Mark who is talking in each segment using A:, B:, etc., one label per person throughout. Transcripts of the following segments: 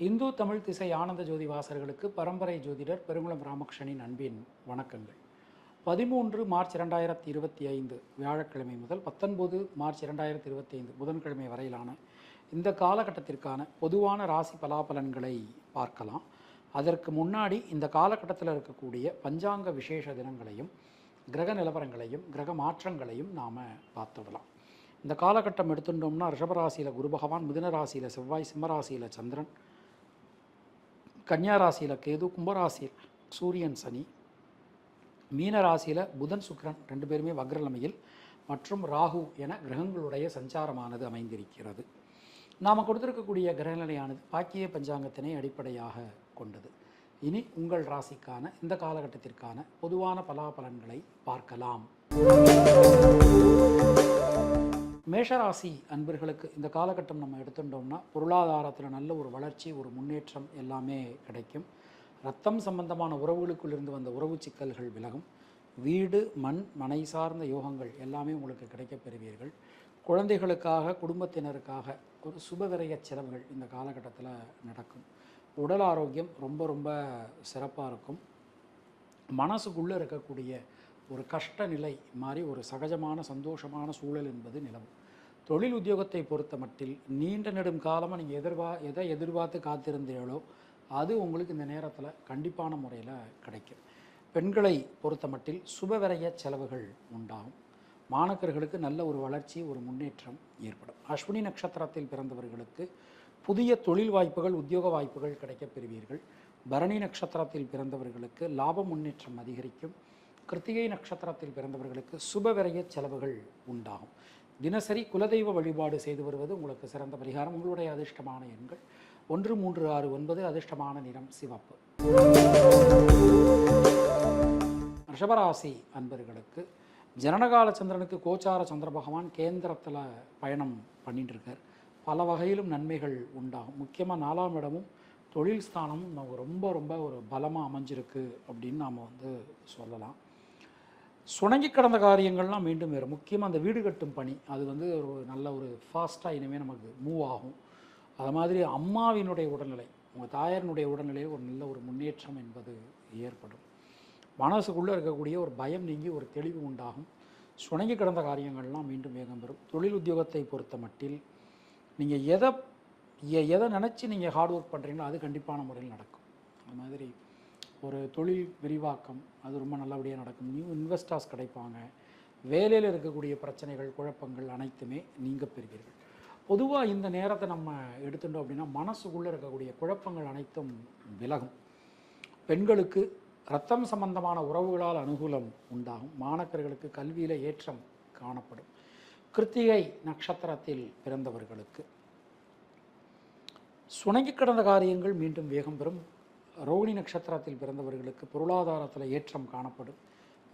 A: இந்து தமிழ் திசை ஆனந்த ஜோதி வாசகர்களுக்கு பரம்பரை ஜோதிடர் பெருங்குளம் ராமகிருஷ்ணனின் அன்பின் வணக்கங்கள். 13 மார்ச் 2025 வியாழக்கிழமை முதல் 19 மார்ச் 2025 புதன்கிழமை வரையிலான இந்த காலகட்டத்திற்கான பொதுவான ராசி பலாபலன்களை பார்க்கலாம். அதற்கு முன்னாடி இந்த காலகட்டத்தில் இருக்கக்கூடிய பஞ்சாங்க விசேஷ தினங்களையும் கிரக நிலவரங்களையும் கிரக மாற்றங்களையும் நாம் பார்த்துடலாம். இந்த காலகட்டம் எடுத்துட்டோம்னா ரிஷபராசியில் குரு பகவான், மிதுன ராசியில் செவ்வாய், சிம்மராசியில் சந்திரன், கன்னியா ராசியில் கேது, கும்பராசியில் சூரியன் சனி, மீன ராசியில் புதன் சுக்கிரன் ரெண்டு பேருமே வக்ரநிலையில் மற்றும் ராகு என கிரகங்களுடைய சஞ்சாரமானது அமைந்திருக்கிறது. நாம் கொடுத்திருக்கக்கூடிய கிரகநிலையானது பாக்கிய பஞ்சாங்கத்தினை அடிப்படையாக கொண்டது. இனி உங்கள் ராசிக்கான இந்த காலகட்டத்திற்கான பொதுவான பலாபலன்களை பார்க்கலாம். மேஷராசி அன்பர்களுக்கு இந்த காலகட்டம் நம்ம எடுத்துட்டோம்னா பொருளாதாரத்தில் நல்ல ஒரு வளர்ச்சி, ஒரு முன்னேற்றம் எல்லாமே கிடைக்கும். ரத்தம் சம்பந்தமான உறவுகளுக்குள்ளிருந்து வந்த உறவு சிக்கல்கள் விலகும். வீடு, மண், மனை சார்ந்த யோகங்கள் எல்லாமே உங்களுக்கு கிடைக்கப் பெறுவீர்கள். குழந்தைகளுக்காக, குடும்பத்தினருக்காக ஒரு சுபவிரய செலவுகள் இந்த காலகட்டத்தில் நடக்கும். உடல் ஆரோக்கியம் ரொம்ப ரொம்ப சிறப்பாக இருக்கும். மனசுக்குள்ளே இருக்கக்கூடிய ஒரு கஷ்ட நிலை மாதிரி ஒரு சகஜமான சந்தோஷமான சூழல் என்பது நிலவும். தொழில் உத்தியோகத்தை பொறுத்த மட்டில் நீண்ட நெடும் காலமாக நீங்கள் எதை எதிர்பார்த்து காத்திருந்தீர்களோ அது உங்களுக்கு இந்த நேரத்தில் கண்டிப்பான முறையில் கிடைக்கும். பெண்களை பொறுத்த மட்டில் சுபவிரய செலவுகள் உண்டாகும். மாணக்கர்களுக்கு நல்ல ஒரு வளர்ச்சி, ஒரு முன்னேற்றம் ஏற்படும். அஸ்வினி நட்சத்திரத்தில் பிறந்தவர்களுக்கு புதிய தொழில் வாய்ப்புகள், உத்தியோக வாய்ப்புகள் கிடைக்கப் பெறுவீர்கள். பரணி நட்சத்திரத்தில் பிறந்தவர்களுக்கு லாப முன்னேற்றம் அதிகரிக்கும். கிருத்திகை நட்சத்திரத்தில் பிறந்தவர்களுக்கு சுபவிரய செலவுகள் உண்டாகும். தினசரி குலதெய்வ வழிபாடு செய்து வருவது உங்களுக்கு சிறந்த பரிகாரம். உங்களுடைய அதிர்ஷ்டமான எண்கள் 1, 3, 6, 9. அதிர்ஷ்டமான நிறம் சிவப்பு. ரிஷபராசி அன்பர்களுக்கு ஜனனகால சந்திரனுக்கு கோச்சார சந்திர பகவான் கேந்திரத்தில் பயணம் பண்ணிட்டு இருக்கார். பல வகையிலும் நன்மைகள் உண்டாகும். முக்கியமாக 4ஆம் இடமும் தொழில் ஸ்தானமும் நமக்கு ரொம்ப ரொம்ப ஒரு பலமாக அமைஞ்சிருக்கு அப்படின்னு நாம் சொல்லலாம். சுணங்கி கடந்த காரியங்கள்லாம் மீண்டும் வேறு. முக்கியமாக அந்த வீடு கட்டும் பணி அது ஒரு நல்ல ஒரு ஃபாஸ்ட்டாக இனிமேல் நமக்கு மூவ் ஆகும். அது மாதிரி அம்மாவினுடைய உடல்நிலை, உங்கள் தாயாரினுடைய உடல்நிலையில் ஒரு நல்ல ஒரு முன்னேற்றம் என்பது ஏற்படும். மனசுக்குள்ளே இருக்கக்கூடிய ஒரு பயம் நீங்கி ஒரு தெளிவு உண்டாகும். சுணங்கி கடந்த காரியங்கள்லாம் மீண்டும் வேகம் பெறும். தொழில் உத்தியோகத்தை பொறுத்த மட்டில் நீங்கள் எதை நினச்சி நீங்கள் ஹார்ட் ஒர்க் பண்ணுறீங்களோ அது கண்டிப்பான முறையில் நடக்கும். அது மாதிரி ஒரு தொழில் விரிவாக்கம் அது ரொம்ப நல்லபடியாக நடக்கும். நியூ இன்வெஸ்டர்ஸ் கிடைப்பாங்க. வேலையில் இருக்கக்கூடிய பிரச்சனைகள், குழப்பங்கள் அனைத்துமே நீங்க பெறுவீர்கள். பொதுவாக இந்த நேரத்தை நம்ம எடுத்துட்டோம் அப்படின்னா மனசுக்குள்ளே இருக்கக்கூடிய குழப்பங்கள் அனைத்தும் விலகும். பெண்களுக்கு இரத்தம் சம்பந்தமான உறவுகளால் அனுகூலம் உண்டாகும். மாணக்கர்களுக்கு கல்வியில் ஏற்றம் காணப்படும். கிருத்திகை நட்சத்திரத்தில் பிறந்தவர்களுக்கு சுணங்கி கடந்த காரியங்கள் மீண்டும் வேகம் பெறும். ரோகிணி நட்சத்திரத்தில் பிறந்தவர்களுக்கு பொருளாதாரத்தில் ஏற்றம் காணப்படும்.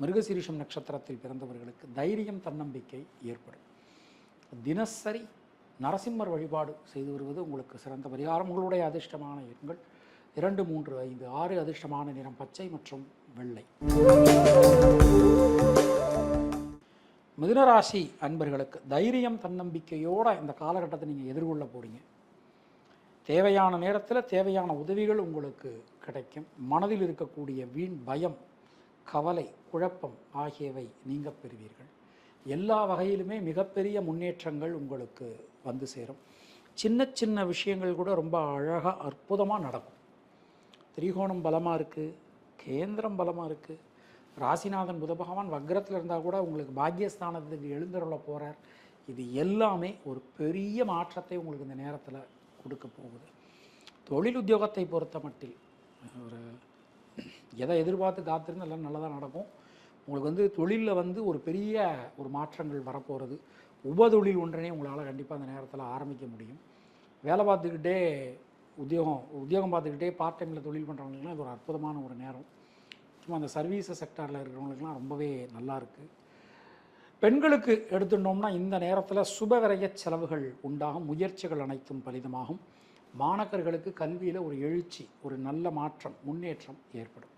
A: மிருகசீரிஷம் நட்சத்திரத்தில் பிறந்தவர்களுக்கு தைரியம், தன்னம்பிக்கை ஏற்படும். தினசரி நரசிம்மர் வழிபாடு செய்து வருவது உங்களுக்கு சிறந்த பரிகாரம். உங்களுடைய அதிர்ஷ்டமான எண்கள் 2, 3, 5, 6. அதிர்ஷ்டமான நிறம் பச்சை மற்றும் வெள்ளை. மிதுனராசி அன்பர்களுக்கு தைரியம், தன்னம்பிக்கையோடு இந்த காலகட்டத்தை நீங்கள் எதிர்கொள்ள போகிறீங்க. தேவையான நேரத்தில் தேவையான உதவிகள் உங்களுக்கு கிடைக்கும். மனதில் இருக்கக்கூடிய வீண் பயம், கவலை, குழப்பம் ஆகியவை நீங்க பெறுவீர்கள். எல்லா வகையிலுமே மிகப்பெரிய முன்னேற்றங்கள் உங்களுக்கு வந்து சேரும். சின்ன சின்ன விஷயங்கள் கூட ரொம்ப அழகாக அற்புதமாக நடக்கும். திரிகோணம் பலமாக இருக்குது, கேந்திரம் பலமாக இருக்குது. ராசிநாதன் புத பகவான் வக்ரத்தில் இருந்தால் கூட உங்களுக்கு பாக்கியஸ்தானத்துக்கு எழுந்தருள போகிறார். இது எல்லாமே ஒரு பெரிய மாற்றத்தை உங்களுக்கு இந்த நேரத்தில் கொடுக்க போகுது. தொழில் உத்தியோகத்தை பொறுத்த மட்டில் ஒரு எதை எதிர்பார்த்து காத்திருந்து எல்லாம் நல்லதாக நடக்கும். உங்களுக்கு தொழிலில் ஒரு பெரிய ஒரு மாற்றங்கள் வரப்போகிறது. உபதொழில் ஒன்றினே உங்களால் கண்டிப்பாக அந்த நேரத்தில் ஆரம்பிக்க முடியும். வேலை பார்த்துக்கிட்டே உத்தியோகம் பார்த்துக்கிட்டே பார்ட் டைமில் தொழில் பண்ணுறவங்களுக்குலாம் இது ஒரு அற்புதமான ஒரு நேரம். சும்மா அந்த சர்வீஸ் செக்டாரில் இருக்கிறவங்களுக்குலாம் ரொம்பவே நல்லா இருக்குது. பெண்களுக்கு எடுத்துட்டோம்னா இந்த நேரத்தில் சுபவிரய செலவுகள் உண்டாகும். முயற்சிகள் அனைத்தும் பலிதமாகும். மாணக்கர்களுக்கு கல்வியில் ஒரு எழுச்சி, ஒரு நல்ல மாற்றம், முன்னேற்றம் ஏற்படும்.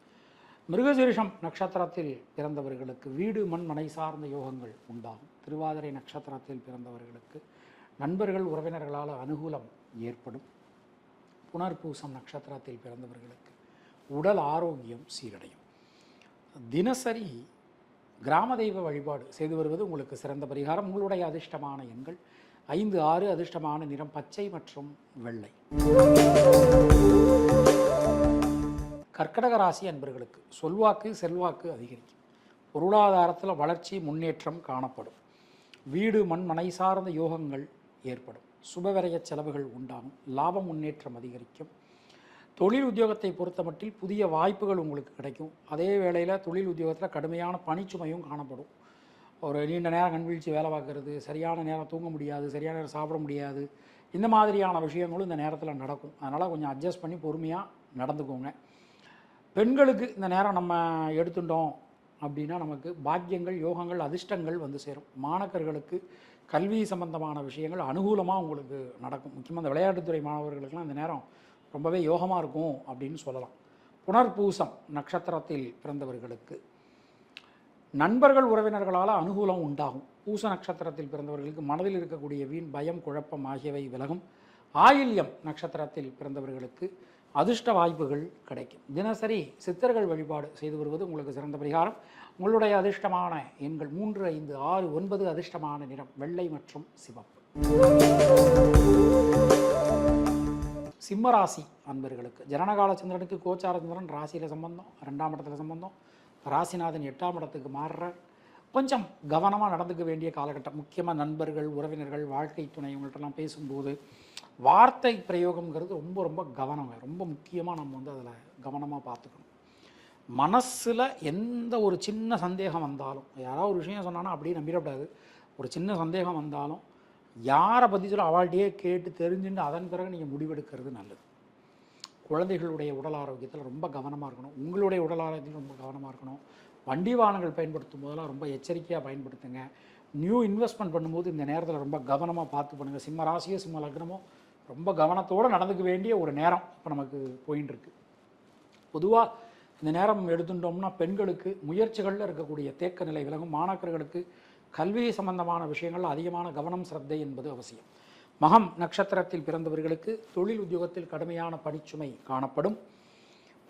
A: மிருகசீரிஷம் நட்சத்திரத்தில் பிறந்தவர்களுக்கு வீடு, மண், மனை சார்ந்த யோகங்கள் உண்டாகும். திருவாதிரை நட்சத்திரத்தில் பிறந்தவர்களுக்கு நண்பர்கள், உறவினர்களால் அனுகூலம் ஏற்படும். புனர்பூசம் நட்சத்திரத்தில் பிறந்தவர்களுக்கு உடல் ஆரோக்கியம் சீரடையும். தினசரி கிராம தெய்வ வழிபாடு செய்து வருவது உங்களுக்கு சிறந்த பரிகாரம். உங்களுடைய அதிர்ஷ்டமான எண்கள் 5, 6. அதிர்ஷ்டமான நிறம் பச்சை மற்றும் வெள்ளை. கர்க்கடக ராசி அன்பர்களுக்கு சொல்வாக்கு செல்வாக்கு அதிகரிக்கும். பொருளாதாரத்தில் வளர்ச்சி முன்னேற்றம் காணப்படும். வீடு மண் மனை சார்ந்த யோகங்கள் ஏற்படும். சுபவிரய செலவுகள் உண்டாகும். லாபம் முன்னேற்றம் அதிகரிக்கும். தொழில் உத்தியோகத்தை பொறுத்தமட்டில் புதிய வாய்ப்புகள் உங்களுக்கு கிடைக்கும். அதே வேளையில் தொழில் உத்தியோகத்தில் கடுமையான பணிச்சுமையும் காணப்படும். ஒரு நீண்ட நேரம் கண்வீழ்ச்சி வேலை பார்க்குறது, சரியான நேரம் தூங்க முடியாது, சரியான நேரம் சாப்பிட முடியாது, இந்த மாதிரியான விஷயங்களும் இந்த நேரத்தில் நடக்கும். அதனால் கொஞ்சம் அட்ஜஸ்ட் பண்ணி பொறுமையாக நடந்துக்கோங்க. பெண்களுக்கு இந்த நேரம் நம்ம எடுத்துட்டோம் அப்படின்னா நமக்கு பாக்கியங்கள், யோகங்கள், அதிர்ஷ்டங்கள் வந்து சேரும். மாணவர்களுக்கு கல்வி சம்பந்தமான விஷயங்கள் அனுகூலமாக உங்களுக்கு நடக்கும். முக்கியமாக இந்த விளையாட்டுத்துறை மாணவர்களுக்கெல்லாம் இந்த நேரம் ரொம்பவே யோகமாக இருக்கும் அப்படின்னு சொல்லலாம். புனர்பூசம் நட்சத்திரத்தில் பிறந்தவர்களுக்கு நண்பர்கள் உறவினர்களால் அனுகூலம் உண்டாகும். பூச நட்சத்திரத்தில் பிறந்தவர்களுக்கு மனதில் இருக்கக்கூடிய வீண் பயம் குழப்பம் ஆகியவை விலகும். ஆயில்யம் நட்சத்திரத்தில் பிறந்தவர்களுக்கு அதிர்ஷ்ட வாய்ப்புகள் கிடைக்கும். தினசரி சித்தர்கள் வழிபாடு செய்து வருவது உங்களுக்கு சிறந்த பரிகாரம். உங்களுடைய அதிர்ஷ்டமான எண்கள் 3, 5, 6, 9. அதிர்ஷ்டமான நிறம் வெள்ளை மற்றும் சிவப்பு. சிம்மராசி அன்பர்களுக்கு ஜனனகால சந்திரனுக்கு கோச்சார சந்திரன் ராசியில் சம்பந்தம், 2ஆம் இடத்துல சம்பந்தம், ராசிநாதன் 8ஆம் இடத்துக்கு மாறுறார். கொஞ்சம் கவனமாக நடந்துக்க வேண்டிய காலகட்டம். முக்கியமாக நண்பர்கள், உறவினர்கள், வாழ்க்கை துணை இவங்கள்ட்டெல்லாம் பேசும்போது வார்த்தை பிரயோகம்ங்கிறது ரொம்ப ரொம்ப கவனங்க. ரொம்ப முக்கியமாக நம்ம வந்து அதில் கவனமாக பார்த்துக்கணும். மனசில் எந்த ஒரு சின்ன சந்தேகம் வந்தாலும், யாராவது ஒரு விஷயம் சொன்னான்னா அப்படியே நம்பிடக்கூடாது. ஒரு சின்ன சந்தேகம் வந்தாலும் யாரை பற்றி சொல்ல அவள்கிட்டயே கேட்டு தெரிஞ்சுட்டு அதன் பிறகு நீங்கள் முடிவெடுக்கிறது நல்லது. குழந்தைகளுடைய உடல் ஆரோக்கியத்தில் ரொம்ப கவனமாக இருக்கணும். உங்களுடைய உடல் ஆரோக்கியத்தில் ரொம்ப கவனமாக இருக்கணும். வண்டி வாகனங்கள் பயன்படுத்தும் போதெல்லாம் ரொம்ப எச்சரிக்கையாக பயன்படுத்துங்க. நியூ இன்வெஸ்ட்மெண்ட் பண்ணும்போது இந்த நேரத்தில் ரொம்ப கவனமாக பார்த்து பண்ணுங்கள். சிம்ம ராசியோ சிம்ம லக்னமோ ரொம்ப கவனத்தோடு நடந்துக்க வேண்டிய ஒரு நேரம் இப்போ நமக்கு போயின்னு இருக்கு. பொதுவாக இந்த நேரம் எடுத்துட்டோம்னா பெண்களுக்கு முயற்சிகளில் இருக்கக்கூடிய தேக்க நிலை விலகும். மாணவர்களுக்கு கல்வி சம்பந்தமான விஷயங்கள் அதிகமான கவனம் சிரத்தை என்பது அவசியம். மகம் நட்சத்திரத்தில் பிறந்தவர்களுக்கு தொழில் உத்தியோகத்தில் கடுமையான பணிச்சுமை காணப்படும்.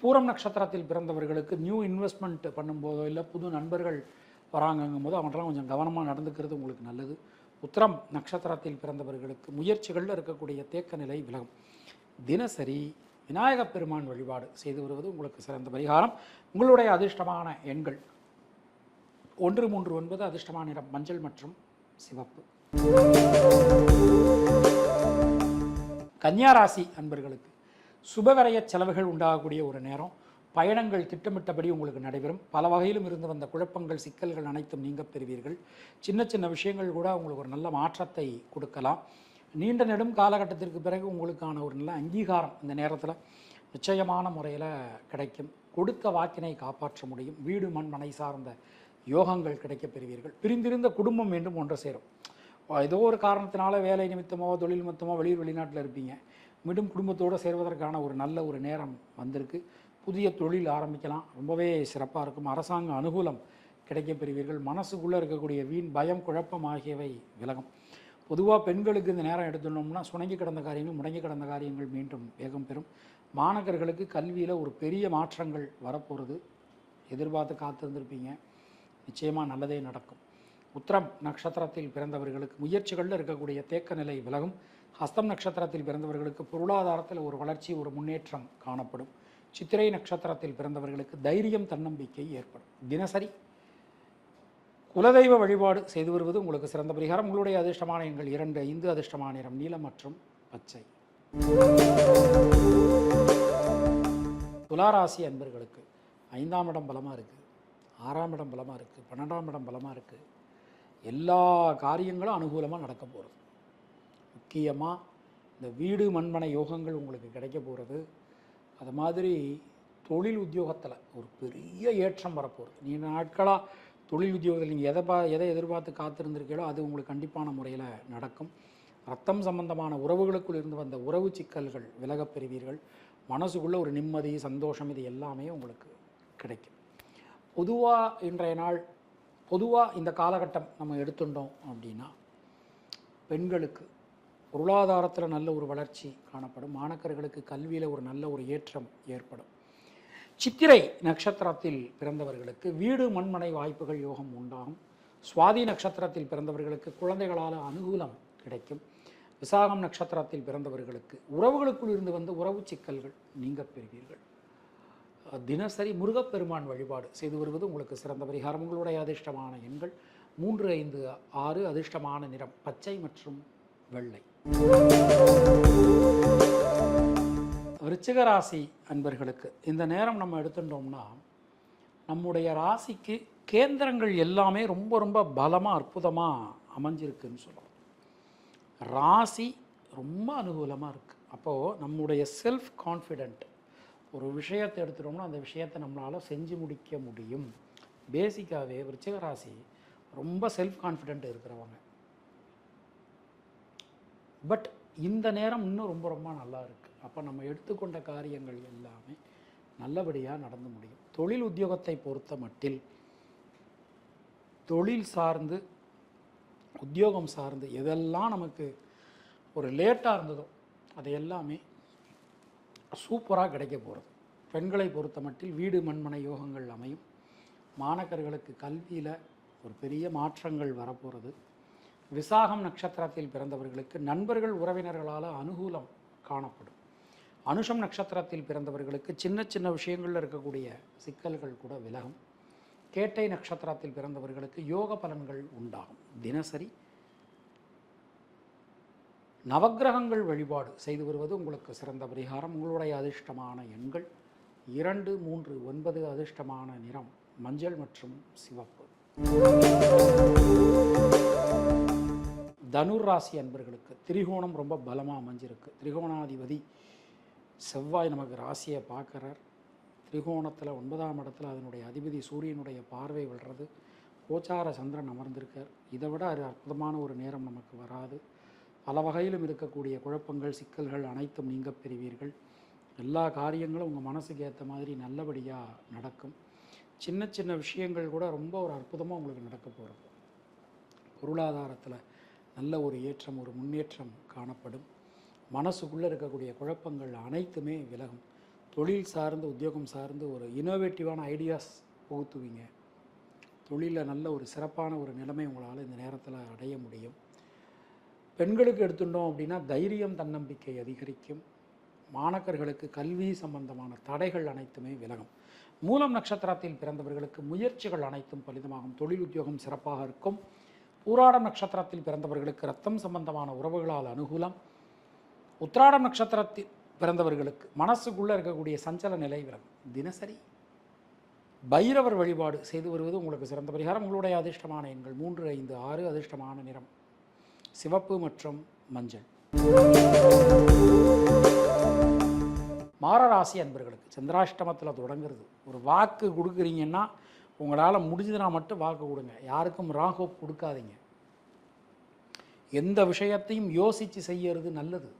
A: பூரம் நட்சத்திரத்தில் பிறந்தவர்களுக்கு நியூ இன்வெஸ்ட்மெண்ட் பண்ணும்போதோ இல்லை புது நண்பர்கள் வராங்கங்கும் போது அவங்களாம் கொஞ்சம் கவனமாக நடந்துக்கிறது உங்களுக்கு நல்லது. உத்திரம் நட்சத்திரத்தில் பிறந்தவர்களுக்கு முயற்சிகளில் இருக்கக்கூடிய தேக்க நிலை விலகும். தினசரி விநாயகப் பெருமான் வழிபாடு செய்து வருவது உங்களுக்கு சிறந்த பரிகாரம். உங்களுடைய அதிர்ஷ்டமான எண்கள் 1, 3, 9. அதிர்ஷ்டமான நிறம் மஞ்சள் மற்றும் சிவப்பு. கன்னியாராசி அன்பர்களுக்கு சுபவிரய செலவுகள் உண்டாகக்கூடிய ஒரு நேரம். பயணங்கள் திட்டமிட்டபடி உங்களுக்கு நடைபெறும். பல வகையிலும் இருந்து வந்த குழப்பங்கள், சிக்கல்கள் அனைத்தும் நீங்க பெறுவீர்கள். சின்ன சின்ன விஷயங்கள் கூட உங்களுக்கு ஒரு நல்ல மாற்றத்தை கொடுக்கலாம். நீண்ட நெடும் காலகட்டத்திற்கு பிறகு உங்களுக்கான ஒரு நல்ல அங்கீகாரம் இந்த நேரத்தில் நிச்சயமான முறையில் கிடைக்கும். கொடுத்த வாக்கினை காப்பாற்ற முடியும். வீடு மண் மனை சார்ந்த யோகங்கள் கிடைக்கப் பெறுவீர்கள். பிரிந்திருந்த குடும்பம் மீண்டும் ஒன்று சேரும். ஏதோ ஒரு காரணத்தினால வேலை நிமித்தமோ தொழில் நிமித்தமோ வெளிநாட்டில் இருப்பீங்க. மீண்டும் குடும்பத்தோடு சேர்வதற்கான ஒரு நல்ல ஒரு நேரம் வந்திருக்கு. புதிய தொழில் ஆரம்பிக்கலாம். ரொம்பவே சிறப்பாக இருக்கும். அரசாங்க அனுகூலம் கிடைக்கப் பெறுவீர்கள். மனசுக்குள்ளே இருக்கக்கூடிய வீண் பயம் குழப்பம் ஆகியவை விலகும். பொதுவாக பெண்களுக்கு இந்த நேரம் எடுத்துட்டோம்னா சுணங்கி கிடந்த காரியங்கள், முடங்கி கிடந்த காரியங்கள் மீண்டும் வேகம் பெறும். மாணவர்களுக்கு கல்வியில் ஒரு பெரிய மாற்றங்கள் வரப்போகிறது. எதிர்பார்த்து காத்திருந்திருப்பீங்க. நிச்சயமாக நல்லதே நடக்கும். உத்திரம் நட்சத்திரத்தில் பிறந்தவர்களுக்கு முயற்சிகளில் இருக்கக்கூடிய தேக்க நிலை விலகும். ஹஸ்தம் நட்சத்திரத்தில் பிறந்தவர்களுக்கு பொருளாதாரத்தில் ஒரு வளர்ச்சி, ஒரு முன்னேற்றம் காணப்படும். சித்திரை நட்சத்திரத்தில் பிறந்தவர்களுக்கு தைரியம், தன்னம்பிக்கை ஏற்படும். தினசரி குலதெய்வ வழிபாடு செய்து வருவது உங்களுக்கு சிறந்த பரிகாரம். உங்களுடைய அதிர்ஷ்டமான எண்கள் 2, 5. அதிர்ஷ்டமான நிறம் நீலம் மற்றும் பச்சை. துளாராசி அன்பர்களுக்கு 5ஆம் இடம் பலமாக இருக்குது, 6ஆம் இடம் பலமாக இருக்குது, 12ஆம் இடம் பலமாக இருக்குது. எல்லா காரியங்களும் அனுகூலமாக நடக்க போகிறது. முக்கியமாக இந்த வீடு மண்மனை யோகங்கள் உங்களுக்கு கிடைக்க போகிறது. அது மாதிரி தொழில் உத்தியோகத்தில் ஒரு பெரிய ஏற்றம் வரப்போகிறது. நீண்ட நாட்களாக தொழில் உத்தியோகத்தில் நீங்கள் எதை எதிர்பார்த்து காத்திருந்திருக்கீங்களோ அது உங்களுக்கு கண்டிப்பான முறையில் நடக்கும். ரத்தம் சம்பந்தமான உறவுகளுக்குள் இருந்து வந்த உறவு சிக்கல்கள் விலகப் பெறுவீர்கள். மனசுக்குள்ளே ஒரு நிம்மதி, சந்தோஷம், இது எல்லாமே உங்களுக்கு கிடைக்கும். பொதுவாக இன்றைய நாள், பொதுவாக இந்த காலகட்டம் நம்ம எடுத்துட்டோம் அப்படின்னா பெண்களுக்கு பொருளாதாரத்தில் நல்ல ஒரு வளர்ச்சி காணப்படும். மாணக்கர்களுக்கு கல்வியில் ஒரு நல்ல ஒரு ஏற்றம் ஏற்படும். சித்திரை நட்சத்திரத்தில் பிறந்தவர்களுக்கு வீடு மண்மனை வாய்ப்புகள் யோகம் உண்டாகும். சுவாதி நட்சத்திரத்தில் பிறந்தவர்களுக்கு குழந்தைகளால் அனுகூலம் கிடைக்கும். விசாகம் நட்சத்திரத்தில் பிறந்தவர்களுக்கு உறவுகளுக்குள் இருந்து வந்த உறவு சிக்கல்கள் நீங்க பெறுவீர்கள். தினசரி முருகப்பெருமான் வழிபாடு செய்து வருவது உங்களுக்கு சிறந்த பரிகாரம். உங்களுடைய அதிர்ஷ்டமான எண்கள் 3, 5, 6. அதிர்ஷ்டமான நிறம் பச்சை மற்றும் வெள்ளை. விருச்சிக ராசி அன்பர்களுக்கு இந்த நேரம் நம்ம எடுத்துட்டோம்னா, நம்முடைய ராசிக்கு கேந்திரங்கள் எல்லாமே ரொம்ப ரொம்ப பலமாக அற்புதமாக அமைஞ்சிருக்குன்னு சொல்லலாம். ராசி ரொம்ப அனுகூலமாக இருக்குது. அப்போது நம்முடைய செல்ஃப் கான்ஃபிடென்ட், ஒரு விஷயத்தை எடுத்துட்டோம்னா அந்த விஷயத்தை நம்மளால் செஞ்சு முடிக்க முடியும். பேசிக்காகவே விருச்சிக ராசி ரொம்ப செல்ஃப் கான்ஃபிடென்ட் இருக்கிறவங்க. பட் இந்த நேரம் இன்னும் ரொம்ப ரொம்ப நல்லா இருக்குது. அப்போ நம்ம எடுத்துக்கொண்ட காரியங்கள் எல்லாமே நல்லபடியாக நடந்து முடியும். தொழில் உத்தியோகத்தை பொறுத்த மட்டில் தொழில் சார்ந்து உத்தியோகம் சார்ந்து எதெல்லாம் நமக்கு ஒரு லேட்டாக இருந்ததோ அது எல்லாமே சூப்பராக கிடைக்க போகிறது. பெண்களை பொறுத்த மட்டில் வீடு மண்மனை யோகங்கள் அமையும். மாணக்கர்களுக்கு கல்வியில் ஒரு பெரிய மாற்றங்கள் வரப்போகிறது. விசாகம் நட்சத்திரத்தில் பிறந்தவர்களுக்கு நண்பர்கள் உறவினர்களால் அனுகூலம் காணப்படும். அனுஷம் நட்சத்திரத்தில் பிறந்தவர்களுக்கு சின்ன சின்ன விஷயங்களில் இருக்கக்கூடிய சிக்கல்கள் கூட விலகும். கேட்டை நட்சத்திரத்தில் பிறந்தவர்களுக்கு யோக பலன்கள் உண்டாகும். தினசரி நவக்கிரகங்கள் வழிபாடு செய்து வருவது உங்களுக்கு சிறந்த பரிகாரம். உங்களுடைய அதிர்ஷ்டமான எண்கள் 2, 3, 9. அதிர்ஷ்டமான நிறம் மஞ்சள் மற்றும் சிவப்பு. தனுர் ராசி அன்பர்களுக்கு திரிகோணம் ரொம்ப பலமாக அமைஞ்சிருக்கு. திரிகோணாதிபதி செவ்வாய் நமக்கு ராசியை பார்க்குறார். திரிகோணத்தில் 9ஆம் இடத்துல அதனுடைய அதிபதி சூரியனுடைய பார்வை விழுறது. கோச்சார சந்திரன் அமர்ந்திருக்கார். இதை விட அற்புதமான ஒரு நேரம் நமக்கு வராது. பல வகையிலும் இருக்கக்கூடிய குழப்பங்கள் சிக்கல்கள் அனைத்தும் நீங்க பெறுவீர்கள். எல்லா காரியங்களும் உங்கள் மனசுக்கு ஏற்ற மாதிரி நல்லபடியாக நடக்கும். சின்ன சின்ன விஷயங்கள் கூட ரொம்ப ஒரு அற்புதமாக உங்களுக்கு நடக்க போகிறது. பொருளாதாரத்தில் நல்ல ஒரு ஏற்றம் ஒரு முன்னேற்றம் காணப்படும். மனசுக்குள்ளே இருக்கக்கூடிய குழப்பங்கள் அனைத்துமே விலகும். தொழில் சார்ந்து உத்தியோகம் சார்ந்து ஒரு இனோவேட்டிவான ஐடியாஸ் புகுத்துவீங்க. தொழிலில் நல்ல ஒரு சிறப்பான ஒரு நிலைமை உங்களால் இந்த நேரத்தில் அடைய முடியும். பெண்களுக்கு எடுத்துட்டோம் அப்படின்னா தைரியம் தன்னம்பிக்கை அதிகரிக்கும். மாணக்கர்களுக்கு கல்வி சம்பந்தமான தடைகள் அனைத்துமே விலகும். மூலம் நட்சத்திரத்தில் பிறந்தவர்களுக்கு முயற்சிகள் அனைத்தும் பலிதமாகும். தொழில் உத்தியோகம் சிறப்பாக இருக்கும். பூராடம் நட்சத்திரத்தில் பிறந்தவர்களுக்கு ரத்தம் சம்பந்தமான உறவுகளால் அனுகூலம். உத்திராடம் நட்சத்திரத்தில் பிறந்தவர்களுக்கு மனசுக்குள்ளே இருக்கக்கூடிய சஞ்சல நிலை விலகும். தினசரி பைரவர் வழிபாடு செய்து வருவது உங்களுக்கு சிறந்த பரிகாரம். உங்களுடைய அதிர்ஷ்டமான எண்கள் 3, 5, 6. அதிர்ஷ்டமான நிறம் சிவப்பு மற்றும் மஞ்சள். மாரராசி அன்பர்களுக்கு சந்திராஷ்டமத்தில் தொடங்குறது. ஒரு வாக்கு கொடுக்குறீங்கன்னா உங்களால் முடிஞ்சதுனா மட்டும் வாக்கு கொடுங்க. யாருக்கும் ராகோப் கொடுக்காதீங்க. எந்த விஷயத்தையும் யோசித்து செய்யறது நல்லது.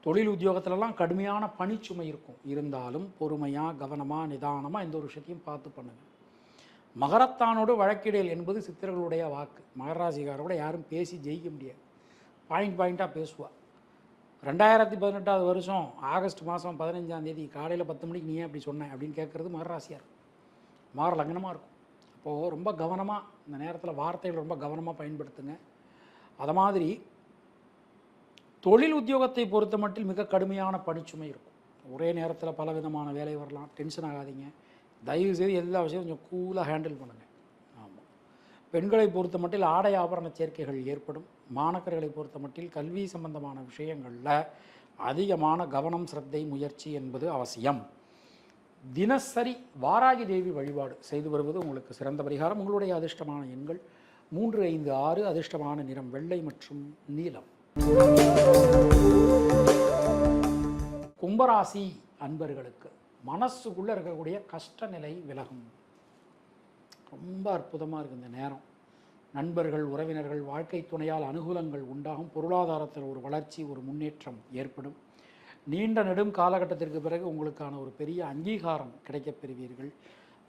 A: தொழில் உத்தியோகத்திலலாம் கடுமையான பணிச்சுமை இருக்கும். இருந்தாலும் பொறுமையாக கவனமாக நிதானமாக எந்த ஒரு விஷயத்தையும் பார்த்து பண்ணுங்கள். மகரத்தானோடு வழக்கிடையில் என்பது சித்திரர்களுடைய வாக்கு. மகராசிகாரோட யாரும் பேசி ஜெயிக்க முடியாது. பாயிண்ட்டாக பேசுவாள். 2018 வருஷம் ஆகஸ்ட் மாதம் 15ஆம் தேதி காலையில் 10 மணிக்கு நீ ஏன் அப்படி சொன்னேன் அப்படின்னு கேட்குறது மகராசியாக இருக்கும். மாற லக்னமாக இருக்கும். அப்போது ரொம்ப கவனமாக இந்த நேரத்தில் வார்த்தைகள் ரொம்ப கவனமாக பயன்படுத்துங்க. அது மாதிரி தொழில் உத்தியோகத்தை பொறுத்த மட்டும் மிக கடுமையான பணிச்சுமை இருக்கும். ஒரே நேரத்தில் பல விதமான வேலை வரலாம். டென்ஷன் ஆகாதீங்க. தயவுசெய்து எல்லா விஷயம் கொஞ்சம் கூலாக ஹேண்டில் பண்ணுங்கள். ஆமாம். பெண்களை பொறுத்த மட்டில் ஆடை ஆபரண சேர்க்கைகள் ஏற்படும். மாணக்கர்களை பொறுத்த மட்டில் கல்வி சம்பந்தமான விஷயங்களில் அதிகமான கவனம் சிரத்தை முயற்சி என்பது அவசியம். தினசரி வாராகி தேவி வழிபாடு செய்து வருவது உங்களுக்கு சிறந்த பரிகாரம். உங்களுடைய அதிர்ஷ்டமான எண்கள் 3, 5, 6. அதிர்ஷ்டமான நிறம் வெள்ளை மற்றும் நீலம். கும்பராசி அன்பர்களுக்கு மனசுக்குள்ளே இருக்கக்கூடிய கஷ்ட நிலை விலகும். ரொம்ப அற்புதமாக இருக்குது இந்த நேரம். நண்பர்கள் உறவினர்கள் வாழ்க்கை துணையால் அனுகூலங்கள் உண்டாகும். பொருளாதாரத்தில் ஒரு வளர்ச்சி ஒரு முன்னேற்றம் ஏற்படும். நீண்ட நெடும் காலகட்டத்திற்கு பிறகு உங்களுக்கான ஒரு பெரிய அங்கீகாரம் கிடைக்கப் பெறுவீர்கள்.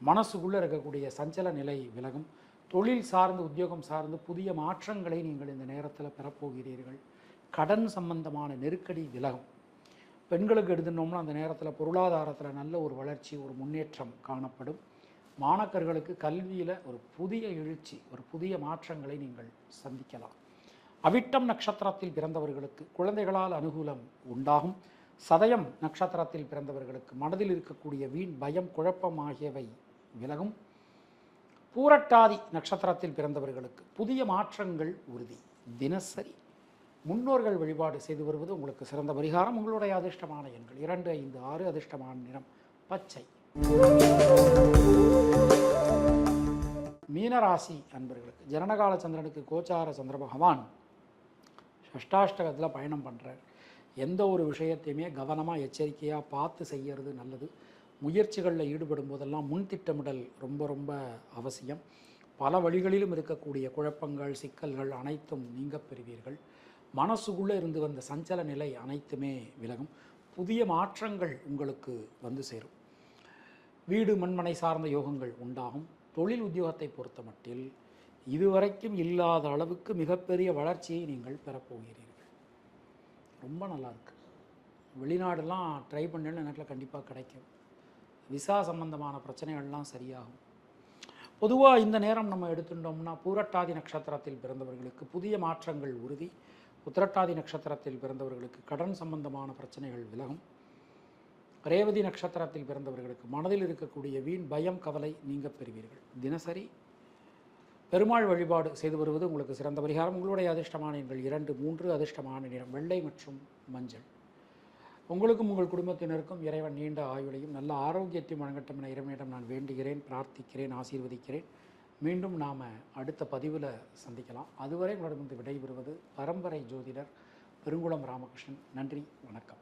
A: மனசுக்குள்ளே இருக்கக்கூடிய சஞ்சல நிலை விலகும். தொழில் சார்ந்து உத்தியோகம் சார்ந்து புதிய மாற்றங்களை நீங்கள் இந்த நேரத்தில் பெறப்போகிறீர்கள். கடன் சம்பந்தமான நெருக்கடி விலகும். பெண்களுக்கு எடுத்துட்டோம்னா அந்த நேரத்தில் பொருளாதாரத்தில் நல்ல ஒரு வளர்ச்சி, ஒரு முன்னேற்றம் காணப்படும். மாணக்கர்களுக்கு கல்வியில் ஒரு புதிய எழுச்சி, ஒரு புதிய மாற்றங்களை நீங்கள் சந்திக்கலாம். அவிட்டம் நட்சத்திரத்தில் பிறந்தவர்களுக்கு குழந்தைகளால் அனுகூலம் உண்டாகும். சதயம் நட்சத்திரத்தில் பிறந்தவர்களுக்கு மனதில் இருக்கக்கூடிய வீண் பயம், குழப்பம் ஆகியவை விலகும். பூரட்டாதி நட்சத்திரத்தில் பிறந்தவர்களுக்கு புதிய மாற்றங்கள் உறுதி. தினசரி முன்னோர்கள் வழிபாடு செய்து வருவது உங்களுக்கு சிறந்த பரிகாரம். உங்களுடைய அதிர்ஷ்டமான எண்கள் 2, 5, 6. அதிர்ஷ்டமான நிறம் பச்சை. மீனராசி அன்பர்களுக்கு ஜனனகால சந்திரனுக்கு கோச்சார சந்திர பகவான் ஷஷ்டாஷ்டகத்தில் பயணம் பண்ணுறார். எந்த ஒரு விஷயத்தையுமே கவனமாக எச்சரிக்கையாக பார்த்து செய்கிறது நல்லது. முயற்சிகளில் ஈடுபடும் போதெல்லாம் முன் திட்டமிடல் ரொம்ப ரொம்ப அவசியம். பல வழிகளிலும் இருக்கக்கூடிய குழப்பங்கள், சிக்கல்கள் அனைத்தும் நீங்க பெறுவீர்கள். மனசுக்குள்ளே இருந்து வந்த சஞ்சல நிலை அனைத்துமே விலகும். புதிய மாற்றங்கள் உங்களுக்கு வந்து சேரும். வீடு மண்மனை சார்ந்த யோகங்கள் உண்டாகும். தொழில் உத்தியோகத்தை பொறுத்த மட்டில் இதுவரைக்கும் இல்லாத அளவுக்கு மிகப்பெரிய வளர்ச்சியை நீங்கள் பெறப்போகிறீர்கள். ரொம்ப நல்லாயிருக்கு. வெளிநாடுலாம் ட்ரை பண்ணேன்னு நேரத்தில் கண்டிப்பாக கிடைக்கும். விசா சம்பந்தமான பிரச்சனைகள்லாம் சரியாகும். பொதுவாக இந்த நேரம் நம்ம எடுத்துட்டோம்னா பூரட்டாதி நட்சத்திரத்தில் பிறந்தவர்களுக்கு புதிய மாற்றங்கள் உறுதி. உத்திரட்டாதி நட்சத்திரத்தில் பிறந்தவர்களுக்கு கடன் சம்பந்தமான பிரச்சனைகள் விலகும். ரேவதி நட்சத்திரத்தில் பிறந்தவர்களுக்கு மனதில் இருக்கக்கூடிய வீண் பயம், கவலை நீங்க பெறுவீர்கள். தினசரி பெருமாள் வழிபாடு செய்து வருவது உங்களுக்கு சிறந்த பரிகாரம். உங்களுடைய அதிர்ஷ்டமான எண்கள் 2, 3. அதிர்ஷ்டமான நிறம் வெள்ளை மற்றும் மஞ்சள். உங்களுக்கும் உங்கள் குடும்பத்தினருக்கும் இறைவன் நீண்ட ஆயுளையும் நல்ல ஆரோக்கியத்தையும் வழங்கட்டும் என இறைவனிடம் நான் வேண்டுகிறேன், பிரார்த்திக்கிறேன், ஆசீர்வதிக்கிறேன். மீண்டும் நாம் அடுத்த பதிவில் சந்திக்கலாம். அதுவரை உங்களிடமிருந்து விடைபெறுவது பரம்பரை ஜோதிடர் பெருங்குளம் ராமகிருஷ்ணன். நன்றி, வணக்கம்.